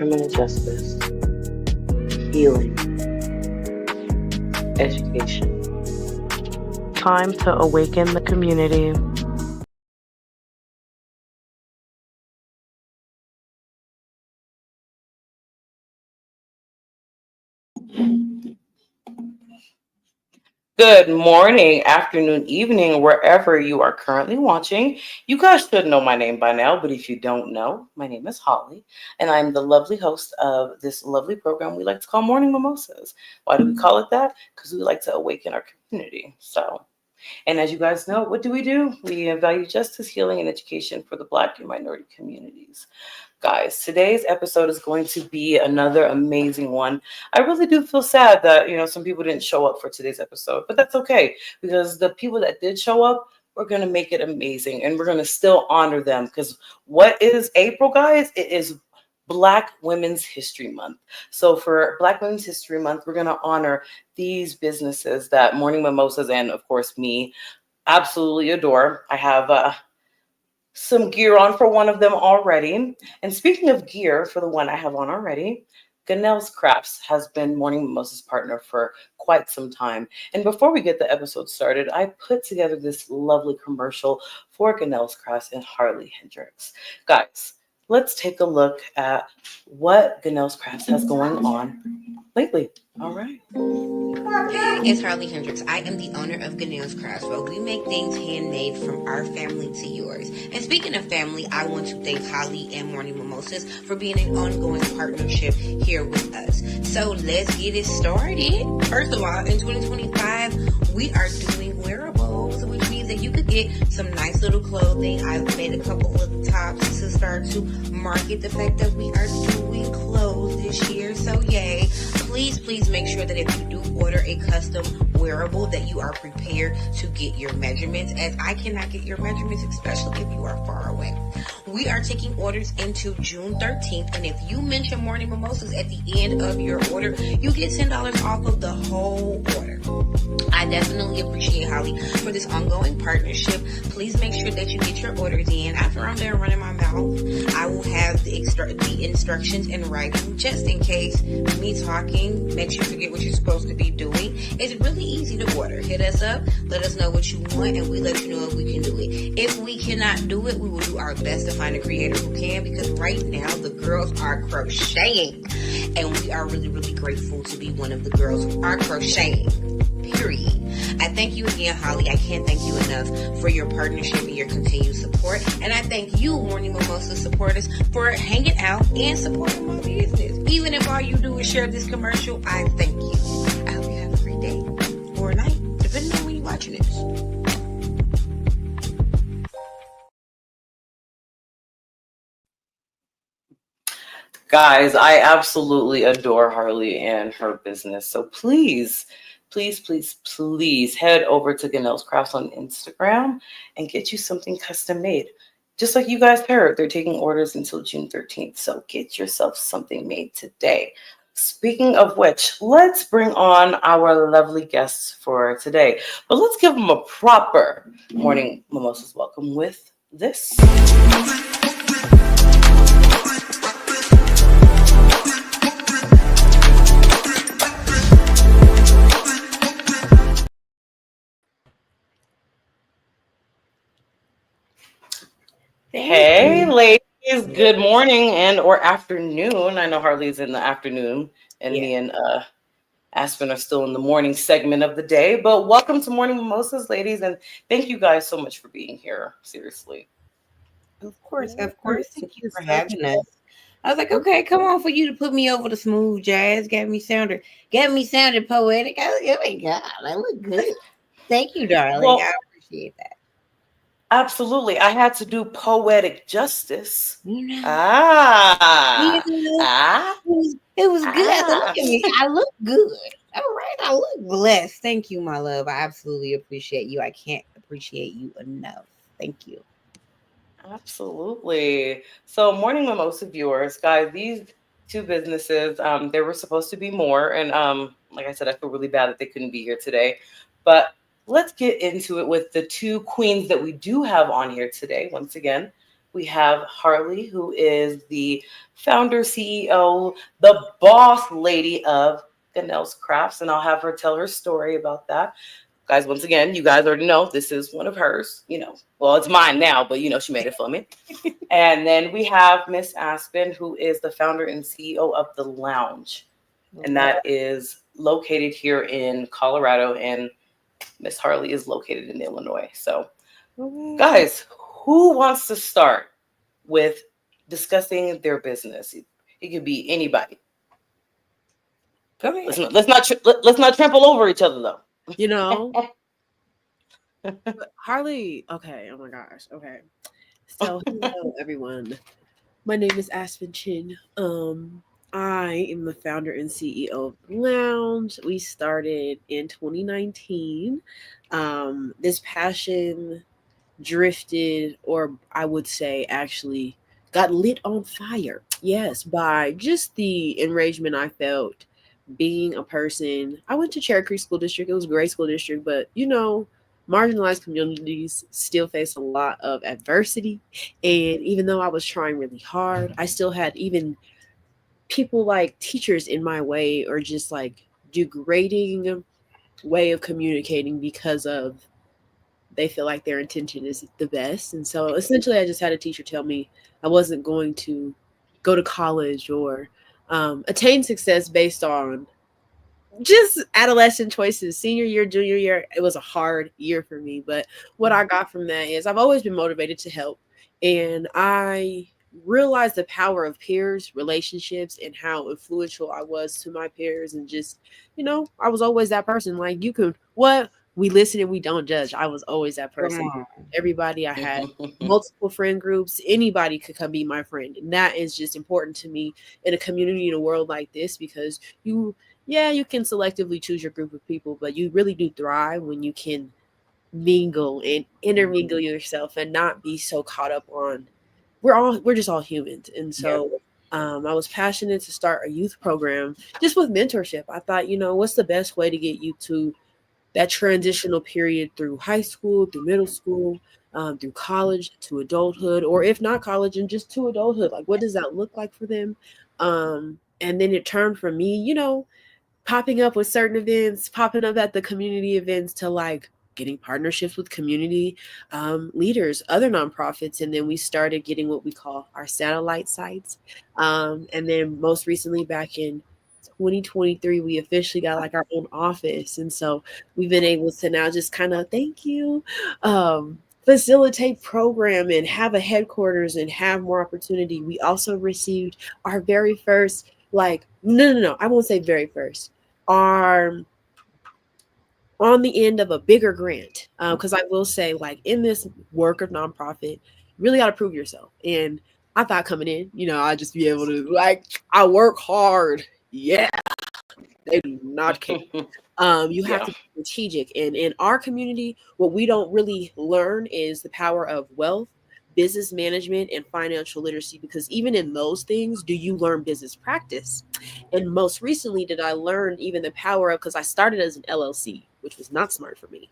criminal justice, healing, education. Time to awaken the community. Good morning, afternoon, evening, wherever you are currently watching. You guys should know my name by now, but if you don't know, my name is Holly, and I'm the lovely host of this lovely program we like to call Morning Mimosas. Why do we call it that? Because we like to awaken our community. And as you guys know, what do? We value justice, healing, and education for the Black and minority communities. Guys, today's episode is going to be another amazing one. I really do feel sad that, some people didn't show up for today's episode, but that's okay because the people that did show up, we're going to make it amazing and we're going to still honor them because what is April, guys? It is Black Women's History Month. So for Black Women's History Month, we're going to honor these businesses that Morning Mimosas and, of course, me absolutely adore. I have some gear on for one of them already. And speaking of gear for the one I have on already, Ganell's Crafts has been Morning Mimosa's partner for quite some time. And before we get the episode started, I put together this lovely commercial for Ganell's Crafts and Harley Hendricks. Guys, let's take a look at what Ganell's Crafts has going on lately. All right. Hey, it's Harley Hendricks. I am the owner of Ganell's Crafts, where we make things handmade from our family to yours. And speaking of family, I want to thank Holly and Morning Mimosas for being an ongoing partnership here with us. So let's get it started. First of all, in 2025, we are doing wearables, which means that you could get some nice little clothing. I've made a couple of tops to start to market the fact that we are doing clothes this year. So yay. Please make sure that if you do order a custom wearable that you are prepared to get your measurements, as I cannot get your measurements, especially if you are far away. We are taking orders into June 13th, and if you mention Morning Mimosas at the end of your order, you get $10 off of the whole order. I definitely appreciate Holly for this ongoing partnership. Please make sure that you get your orders in. After I'm done running my mouth, I will have the instructions in writing, just in case me talking makes you forget what you're supposed to be doing. It's really easy to order. Hit us up, let us know what you want, and we let you know if we can do it. If we cannot do it, we will do our best to find a creator who can, because right now the girls are crocheting, and we are really, really grateful to be one of the girls who are crocheting. Period. I thank you again, Holly. I can't thank you enough for your partnership and your continued support. And I thank you, Morning Mimosa supporters, for hanging out and supporting my business. Even if all you do is share this commercial, I thank you. I hope you have a great day or night, depending on when you're watching this. Guys, I absolutely adore Harley and her business. So please head over to Ganell's Crafts on Instagram and get you something custom made. Just like you guys heard, they're taking orders until June 13th. So get yourself something made today. Speaking of which, let's bring on our lovely guests for today. But let's give them a proper Morning Mimosas welcome with this. Hey, ladies, good morning and or afternoon. I know Harley's in the afternoon and me and Aspen are still in the morning segment of the day, but welcome to Morning Mimosas, ladies, and thank you guys so much for being here. Seriously. Of course. Thank you for having us. I was like, okay, come on, for you to put me over the smooth jazz, got me sounded poetic. I was like, oh my God, I look good. Thank you, darling. Well, I appreciate that. Absolutely. I had to do poetic justice. You know. It was good. Look at me. I look good. All right. I look blessed. Thank you, my love. I absolutely appreciate you. I can't appreciate you enough. Thank you. Absolutely. So Morning Mimosa viewers, guys, these two businesses, there were supposed to be more. And like I said, I feel really bad that they couldn't be here today. But let's get into it with the two queens that we do have on here today. Once again, We have Harley, who is the founder, CEO, the boss lady of Ganelle's Crafts, and I'll have her tell her story about that. Guys, once again, you guys already know this is one of hers. Well, it's mine now, but she made it for me. And then we have Miss Aspen, who is the founder and CEO of The Lounge, and that is located here in Colorado, and Miss Harley is located in Illinois. So, guys, who wants to start with discussing their business? It could be anybody. Let's not trample over each other, though. Harley. Okay. Oh my gosh. Okay. So hello everyone. My name is Aspen Chin. I am the founder and CEO of Lounge. We started in 2019. This passion drifted, or I would say actually got lit on fire. Yes, by just the enragement I felt being a person. I went to Cherry Creek School District. It was a great school district, but marginalized communities still face a lot of adversity. And even though I was trying really hard, I still had even people like teachers in my way, or just like degrading way of communicating because of they feel like their intention is the best. And so essentially I just had a teacher tell me I wasn't going to go to college or attain success based on just adolescent choices. Senior year, junior year, it was a hard year for me. But what I got from that is I've always been motivated to help. And I realized the power of peers, relationships, and how influential I was to my peers. And just, I was always that person. Like, we listen and we don't judge. I was always that person. Everybody, I had multiple friend groups. Anybody could come be my friend. And that is just important to me in a community, in a world like this, because you can selectively choose your group of people, but you really do thrive when you can mingle and intermingle yourself and not be so caught up on we're just all humans. And so I was passionate to start a youth program just with mentorship. I thought, what's the best way to get you to that transitional period through high school, through middle school, through college, to adulthood, or if not college and just to adulthood? Like, what does that look like for them? And then it turned from me, popping up with certain events, popping up at the community events, to like getting partnerships with community leaders, other nonprofits. And then we started getting what we call our satellite sites. And then most recently back in 2023, we officially got like our own office. And so we've been able to now just kind of, thank you, facilitate program and have a headquarters and have more opportunity. We also received our very first, no, I won't say very first, are on the end of a bigger grant. Because I will say, like, in this work of nonprofit, you really got to prove yourself. And I thought coming in, I'd just be able to, I work hard. Yeah. They do not care. You have to be strategic. And in our community, what we don't really learn is the power of wealth, business management, and financial literacy, because even in those things, do you learn business practice? And most recently did I learn even the power of, because I started as an LLC, which was not smart for me.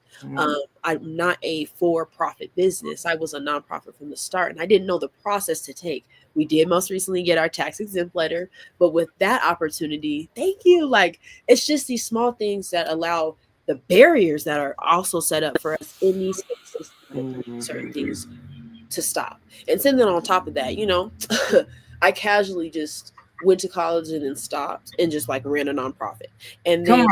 I'm not a for-profit business. I was a nonprofit from the start, and I didn't know the process to take. We did most recently get our tax exempt letter, but with that opportunity, thank you. Like, it's just these small things that allow the barriers that are also set up for us in these spaces, certain things to stop. And then on top of that, I casually just went to college and then stopped and just like ran a nonprofit. And then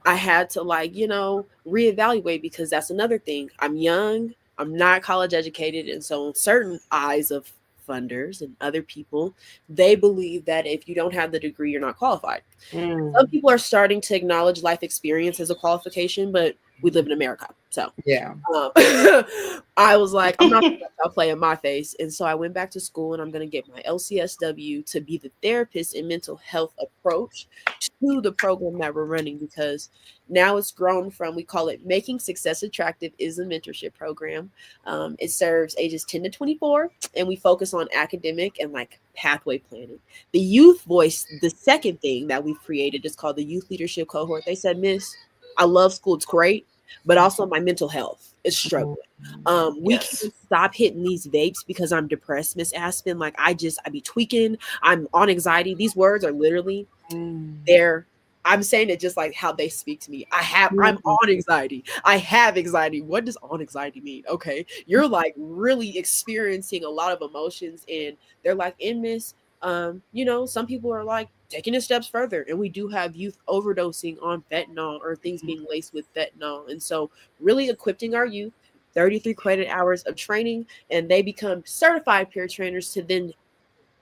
I had to reevaluate, because that's another thing. I'm young, I'm not college educated. And so in certain eyes of funders and other people, they believe that if you don't have the degree, you're not qualified. Some people are starting to acknowledge life experience as a qualification, but we live in America. So I was like, I'm not going to play in my face. And so I went back to school, and I'm going to get my LCSW to be the therapist and mental health approach to the program that we're running, because now it's grown from, we call it Making Success Attractive, is a mentorship program. It serves ages 10 to 24, and we focus on academic and like pathway planning. The youth voice, the second thing that we've created, is called the Youth Leadership Cohort. They said, Miss, I love school, it's great, but also my mental health is struggling. We Yes. can't stop hitting these vapes because I'm depressed, Miss Aspen. Like I be tweaking. I'm on anxiety. These words are literally there. I'm saying it just like how they speak to me. I'm on anxiety. I have anxiety. What does on anxiety mean? Okay. You're like really experiencing a lot of emotions, and they're like, in Miss, some people are like taking it steps further, and we do have youth overdosing on fentanyl or things being laced with fentanyl. And so really equipping our youth, 33 credit hours of training, and they become certified peer trainers to then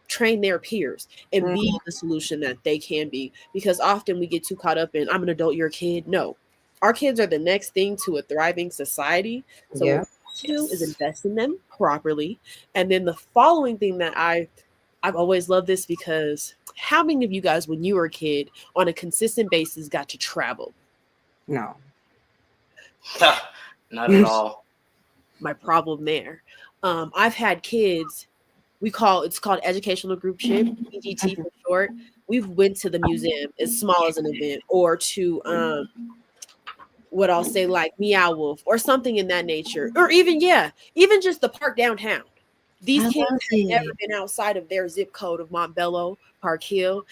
train their peers and be the solution that they can be. Because often we get too caught up in, I'm an adult, you're a kid. No, our kids are the next thing to a thriving society. So what we do is invest in them properly. And then the following thing that I've always loved this, because how many of you guys, when you were a kid, on a consistent basis got to travel? No. Not at all. My problem there. I've had kids, it's called educational group trip, EGT for short. We've went to the museum as small as an event, or to what I'll say like Meow Wolf or something in that nature, or even just the park downtown. These kids have never been outside of their zip code of Montbello, Park Hill.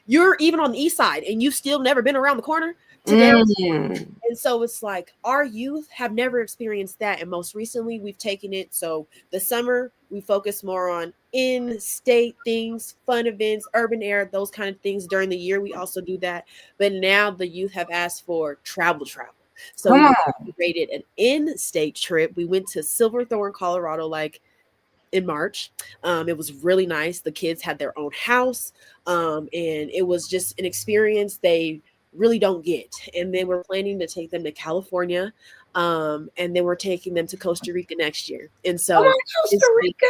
You're even on the east side, and you've still never been around the corner to downtown. And so it's like our youth have never experienced that. And most recently, we've taken it. So the summer, we focus more on in-state things, fun events, urban air, those kind of things. During the year, we also do that. But now the youth have asked for travel. So we created an in-state trip. We went to Silverthorne, Colorado, like in March. It was really nice. The kids had their own house, and it was just an experience they really don't get. And then we're planning to take them to California, and then we're taking them to Costa Rica next year. And so Costa Rica,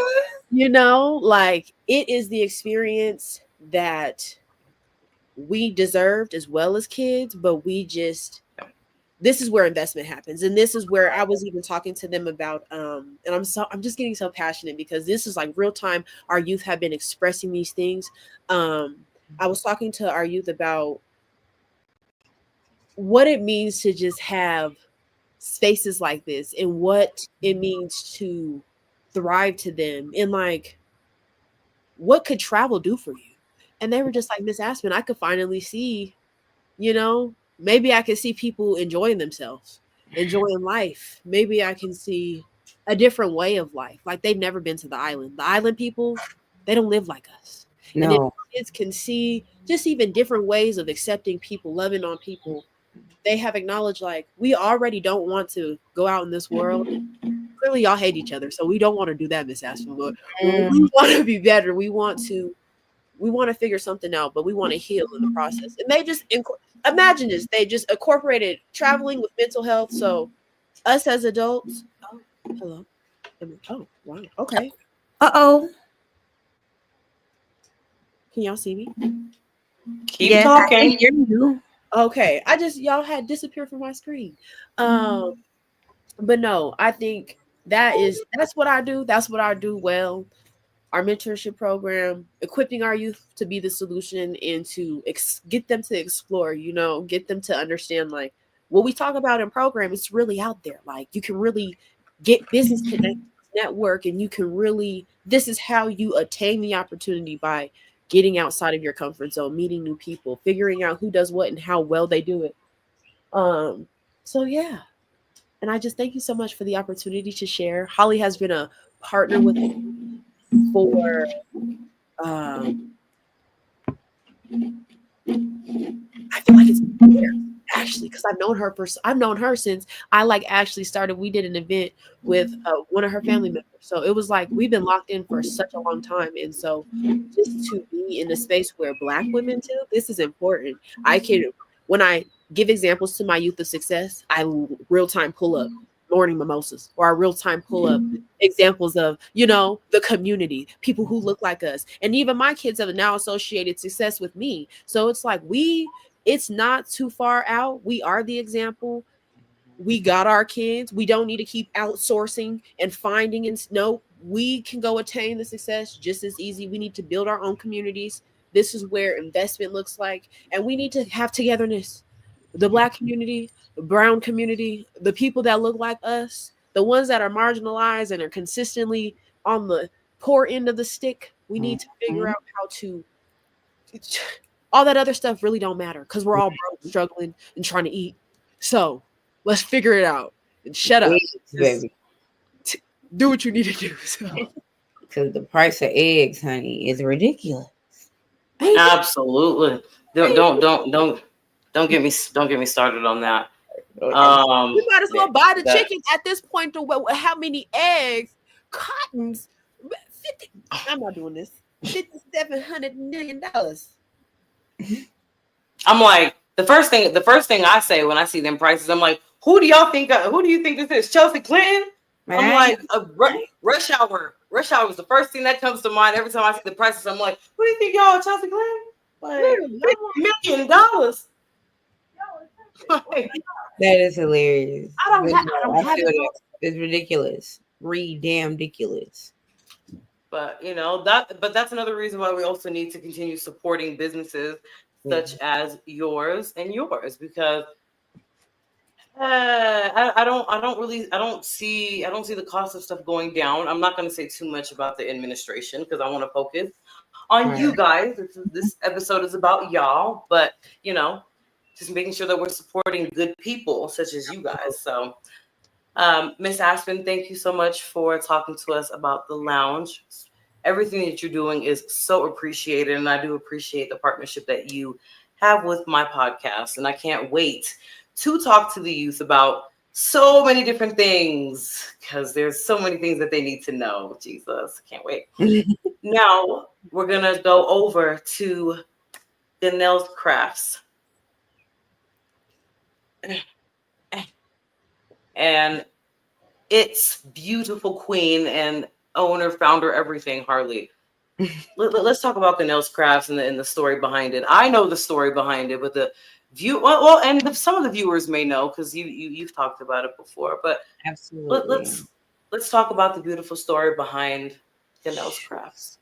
like it is the experience that we deserved as well as kids, but this is where investment happens. And this is where I was even talking to them about, and I'm just getting so passionate because this is like real time. Our youth have been expressing these things. I was talking to our youth about what it means to just have spaces like this and what it means to thrive to them, and like what could travel do for you. And they were just like, Miss Aspen, I could finally see, maybe I can see people enjoying themselves, enjoying life. Maybe I can see a different way of life. Like they've never been to the island people, they don't live like us. And if kids can see just even different ways of accepting people, loving on people, they have acknowledged like we already don't want to go out in this world. Clearly y'all hate each other, so we don't want to do that, Miss Aspen. But we want to be better. We want to figure something out, but we want to heal in the process. And they just imagine this. They just incorporated traveling with mental health. So us as adults, hello. Oh, wow. Okay. Uh-oh. Can y'all see me? Keep talking. Okay. Y'all had disappeared from my screen. But no, I think that's what I do. That's what I do well. Our mentorship program, equipping our youth to be the solution and to get them to explore, get them to understand like what we talk about in program, it's really out there. Like you can really get business connections, network, and you can really, this is how you attain the opportunity by getting outside of your comfort zone, meeting new people, figuring out who does what and how well they do it. So yeah. And I just thank you so much for the opportunity to share. Holly has been a partner with me for I feel like it's years, actually, because I've known her since I like actually started. We did an event with one of her family members, so it was like we've been locked in for such a long time. And so just to be in a space where Black women too, this is important. When I give examples to my youth of success, I real time pull up morning mimosas, or I real time pull up examples of, the community, people who look like us. And even my kids have now associated success with me. So it's like it's not too far out. We are the example. We got our kids. We don't need to keep outsourcing and finding. And no, we can go attain the success just as easy. We need to build our own communities. This is where investment looks like. And we need to have togetherness. the Black community, the brown community, the people that look like us, the ones that are marginalized and are consistently on the poor end of the stick. We need to figure out how to. All that other stuff really don't matter because we're all broke, struggling, and trying to eat. So let's figure it out and shut up. Eggs, baby. Do what you need to do. So. Because the price of eggs, honey, is ridiculous. Absolutely. Don't get me started on that. We might as well buy the chicken at this point. To how many eggs, cottons? 50. I'm not doing this. $5,700 million. I'm like, the first thing I say when I see them prices, I'm like, who do you think this is? Chelsea Clinton? Man. I'm like, rush hour. Rush hour was the first thing that comes to mind every time I see the prices. I'm like, who do you think y'all, Chelsea Clinton? Like, $50 million. Like, that is hilarious. I don't have it. It's ridiculous. Damn ridiculous. But that's another reason why we also need to continue supporting businesses such as yours and yours, because I don't see the cost of stuff going down. I'm not going to say too much about the administration because I want to focus on you guys. This episode is about y'all, but just making sure that we're supporting good people such as you guys. So, Miss Aspen, thank you so much for talking to us about the lounge. Everything that you're doing is so appreciated, and I do appreciate the partnership that you have with my podcast. And I can't wait to talk to the youth about so many different things, because there's so many things that they need to know. Jesus, can't wait. Now we're gonna go over to Gunnell's Crafts. And its beautiful queen and owner, founder, everything, Harley. Let's talk about Gunnell's Crafts and the story behind it. I know the story behind it, but some of the viewers may know because you've talked about it before. But absolutely, let's talk about the beautiful story behind Gunnell's Crafts.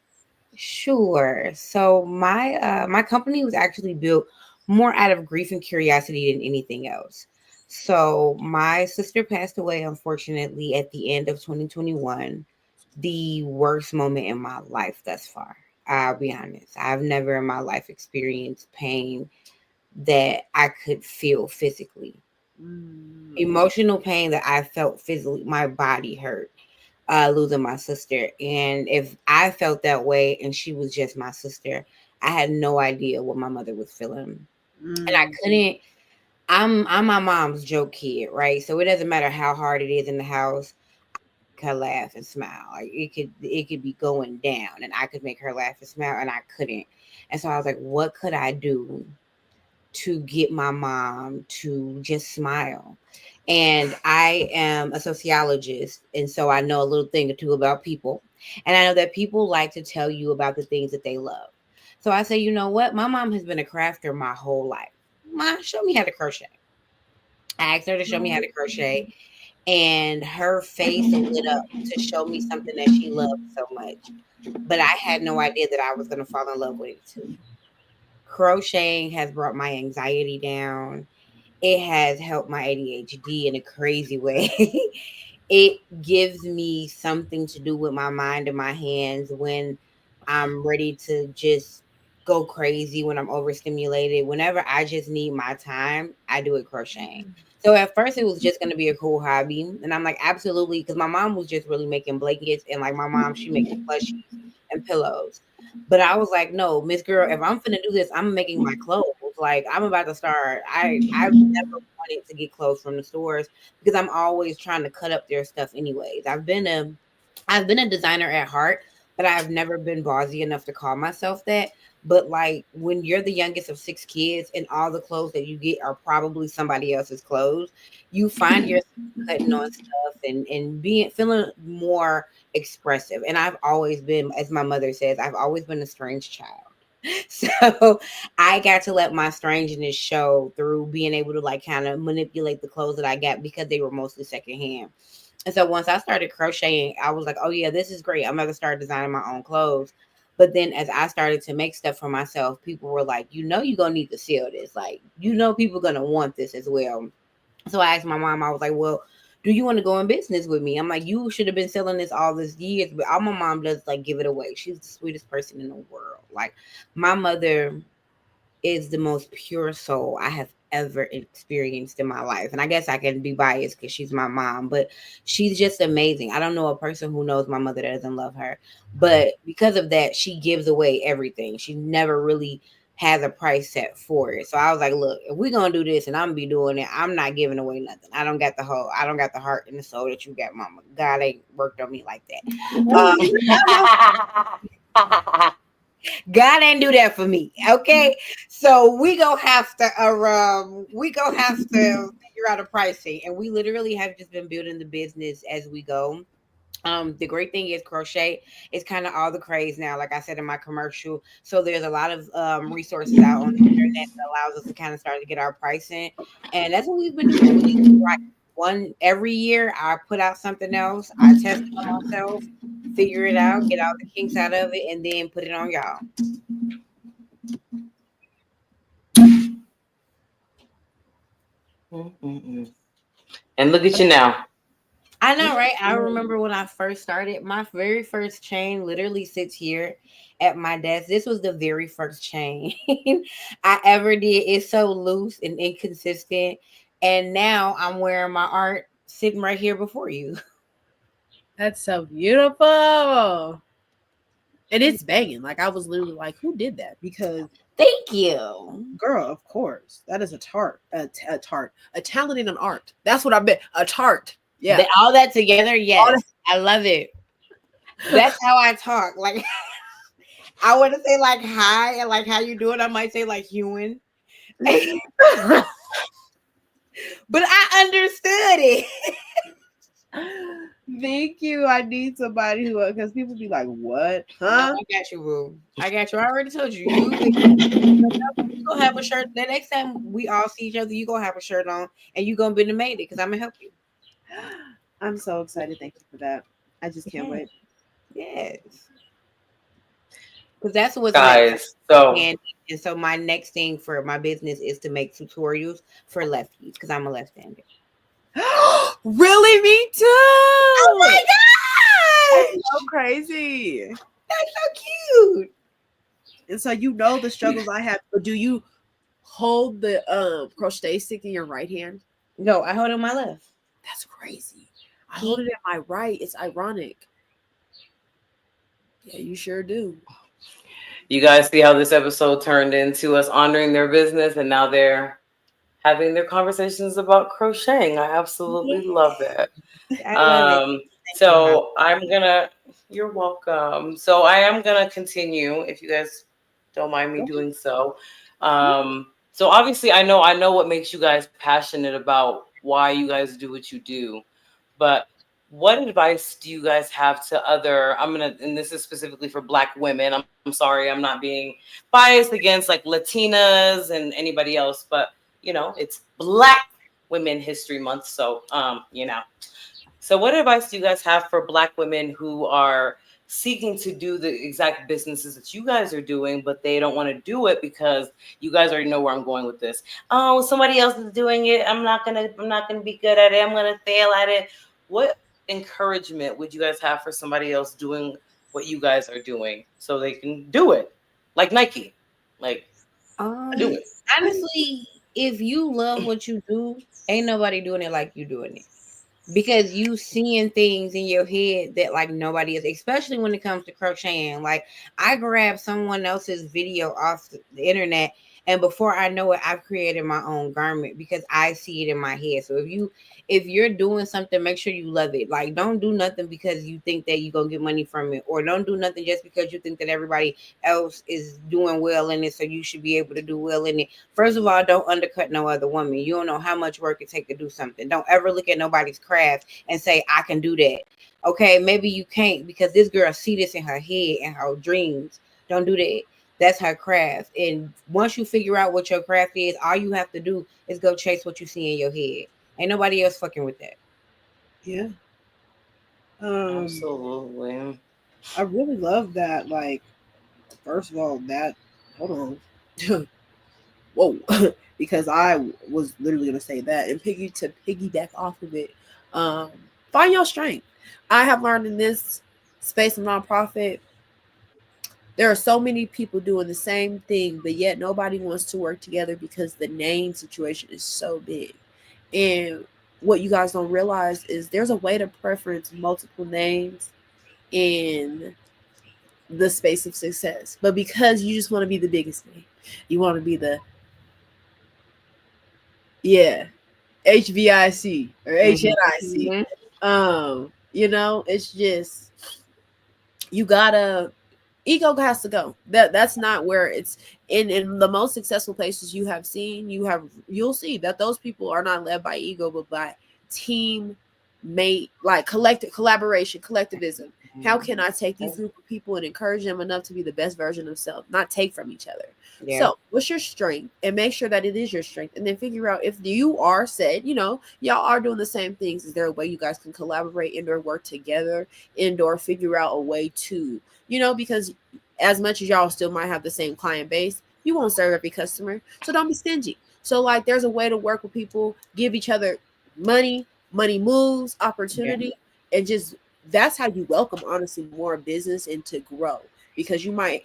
Sure. So my company was actually built more out of grief and curiosity than anything else. So my sister passed away, unfortunately, at the end of 2021. The worst moment in my life thus far. I'll be honest. I've never in my life experienced pain that I could feel physically. Emotional pain that I felt physically. My body hurt losing my sister. And if I felt that way and she was just my sister, I had no idea what my mother was feeling. And I couldn't. I'm my mom's joke kid, right? So it doesn't matter how hard it is in the house. Her laugh and smile. Like it could be going down and I could make her laugh and smile, and I couldn't. And so I was like, what could I do to get my mom to just smile? And I am a sociologist, and so I know a little thing or two about people. And I know that people like to tell you about the things that they love. So I say, you know what? My mom has been a crafter my whole life. Mom, show me how to crochet. I asked her to show me how to crochet. And her face lit up to show me something that she loved so much. But I had no idea that I was going to fall in love with it too. Crocheting has brought my anxiety down. It has helped my ADHD in a crazy way. It gives me something to do with my mind and my hands when I'm ready to just go crazy, when I'm overstimulated. Whenever I just need my time, I do it crocheting. So at first it was just going to be a cool hobby. And I'm like, absolutely. Because my mom was just really making blankets. And like my mom, she makes plushies and pillows. But I was like, no, Miss Girl, if I'm finna do this, I'm making my clothes. Like I'm about to start. I've never wanted to get clothes from the stores because I'm always trying to cut up their stuff anyways. I've been a designer at heart, but I've never been ballsy enough to call myself that. But like when you're the youngest of 6 kids and all the clothes that you get are probably somebody else's clothes, you find yourself cutting on stuff and feeling more expressive. And I've always been, as my mother says, I've always been a strange child. So I got to let my strangeness show through being able to like kind of manipulate the clothes that I got because they were mostly secondhand. And so once I started crocheting, I was like, oh yeah, this is great. I'm going to start designing my own clothes. But then as I started to make stuff for myself, people were like, you're gonna need to sell this. Like, people gonna want this as well. So I asked my mom, I was like, well, do you want to go in business with me? I'm like, you should have been selling this all this years, but all my mom does is like give it away. She's the sweetest person in the world. Like, my mother is the most pure soul I have ever experienced in my life. And I guess I can be biased because she's my mom, but she's just amazing. I don't know a person who knows my mother that doesn't love her. But because of that, she gives away everything. She never really has a price set for it. So I was like, look, if we're gonna do this and I'm gonna be doing it, I'm not giving away nothing. I don't got the heart and the soul that you got, mama. God ain't worked on me like that. God ain't do that for me. Okay. So we gonna have to figure out a pricing. And we literally have just been building the business as we go. The great thing is crochet is kind of all the craze now, like I said in my commercial. So there's a lot of resources out on the internet that allows us to kind of start to get our pricing. And that's what we've been doing. One every year I put out something else, I test it on myself, figure it out, get all the kinks out of it, and then put it on y'all. And look at you now. I know, right? I remember when I first started, my very first chain literally sits here at my desk. This was the very first chain I ever did. It's so loose and inconsistent. And now I'm wearing my art sitting right here before you. That's so beautiful. And it's banging. Like, I was literally like, who did that? Because thank you. Girl, of course. That is a talent in an art. That's what I meant. A tart. Yeah. All that together, yes. I love it. That's how I talk. Like, I want to say like hi and like how you doing. I might say like human. But I understood it. Thank you. I need somebody who, because people be like, what? Huh? No, I got you, boo. I got you. I already told you. You gonna have a shirt. The next time we all see each other, you gonna have a shirt on and you gonna be made it because I'm gonna help you. I'm so excited. Thank you for that. I just can't wait. Yes. Because that's what's guys. And so my next thing for my business is to make tutorials for lefties because I'm a left-handed. Really? Me too. Oh my god! That's so crazy. That's so cute. And so the struggles I have. But do you hold the crochet stick in your right hand? No, I hold it in my left. That's crazy. I hold it in my right. It's ironic. Yeah, you sure do. You guys see how this episode turned into us honoring their business, and now they're having their conversations about crocheting. I absolutely love that. I love it. So you're welcome. So I am gonna continue if you guys don't mind me doing so. So obviously I know what makes you guys passionate about why you guys do what you do, but what advice do you guys have to other, and this is specifically for Black women. I'm sorry, I'm not being biased against like Latinas and anybody else, but it's Black Women History Month. So, so what advice do you guys have for Black women who are seeking to do the exact businesses that you guys are doing, but they don't want to do it because you guys already know where I'm going with this. Oh, somebody else is doing it. I'm not gonna be good at it. I'm gonna fail at it. What encouragement would you guys have for somebody else doing what you guys are doing so they can do it? Like Nike. Like do it. Honestly, if you love what you do, ain't nobody doing it like you doing it. Because you seeing things in your head that like nobody is, especially when it comes to crocheting. Like, I grabbed someone else's video off the internet, and before I know it, I've created my own garment because I see it in my head. So if you're doing something, make sure you love it. Like, don't do nothing because you think that you're gonna get money from it, or don't do nothing just because you think that everybody else is doing well in it, so you should be able to do well in it. First of all, don't undercut no other woman. You don't know how much work it takes to do something. Don't ever look at nobody's craft and say, I can do that. Okay, maybe you can't because this girl see this in her head and her dreams. Don't do that. That's her craft. And once you figure out what your craft is, all you have to do is go chase what you see in your head. Ain't nobody else fucking with that. Yeah. Absolutely. I really love that. Like, First of all, hold on. Whoa. Because I was literally gonna say that and piggyback off of it. Um, find your strength. I have learned in this space of nonprofit, there are so many people doing the same thing, but yet nobody wants to work together because the name situation is so big. And what you guys don't realize is there's a way to preference multiple names in the space of success. But because you just want to be the biggest name, you want to be the, yeah, HVIC or HNIC. Mhm. It's just, you gotta, ego has to go. That's not where it's in the most successful places you have seen. You'll see that those people are not led by ego, but by team mate, like collective collaboration, collectivism. How can I take these group of people and encourage them enough to be the best version of self, not take from each other? Yeah. So what's your strength, and make sure that it is your strength, and then figure out if you are said, y'all are doing the same things. Is there a way you guys can collaborate and or work together and or figure out a way to, because as much as y'all still might have the same client base, you won't serve every customer. So don't be stingy. So like there's a way to work with people, give each other money moves, opportunity, and just that's how you welcome honestly more business and to grow, because you might,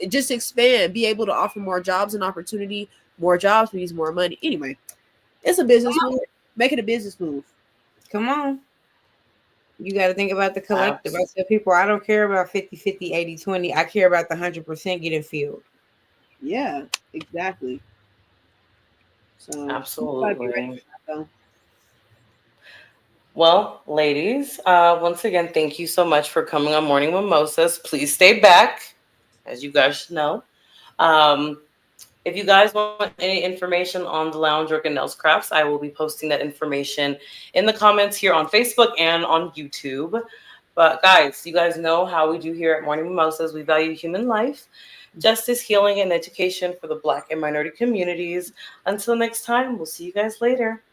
just expand, be able to offer more jobs and opportunity. More jobs means more money. Anyway, it's a business move. Make it a business move. Come on. You got to think about the collective. I tell people, I don't care about 50-50, 80-20. I care about the 100% getting filled. Yeah, exactly. So Absolutely. Well, ladies, once again, thank you so much for coming on Morning Mimosas. Please stay back, as you guys know. If you guys want any information on the Lounge Work and Nails Crafts, I will be posting that information in the comments here on Facebook and on YouTube. But guys, you guys know how we do here at Morning Mimosas. We value human life, justice, healing, and education for the Black and minority communities. Until next time, we'll see you guys later.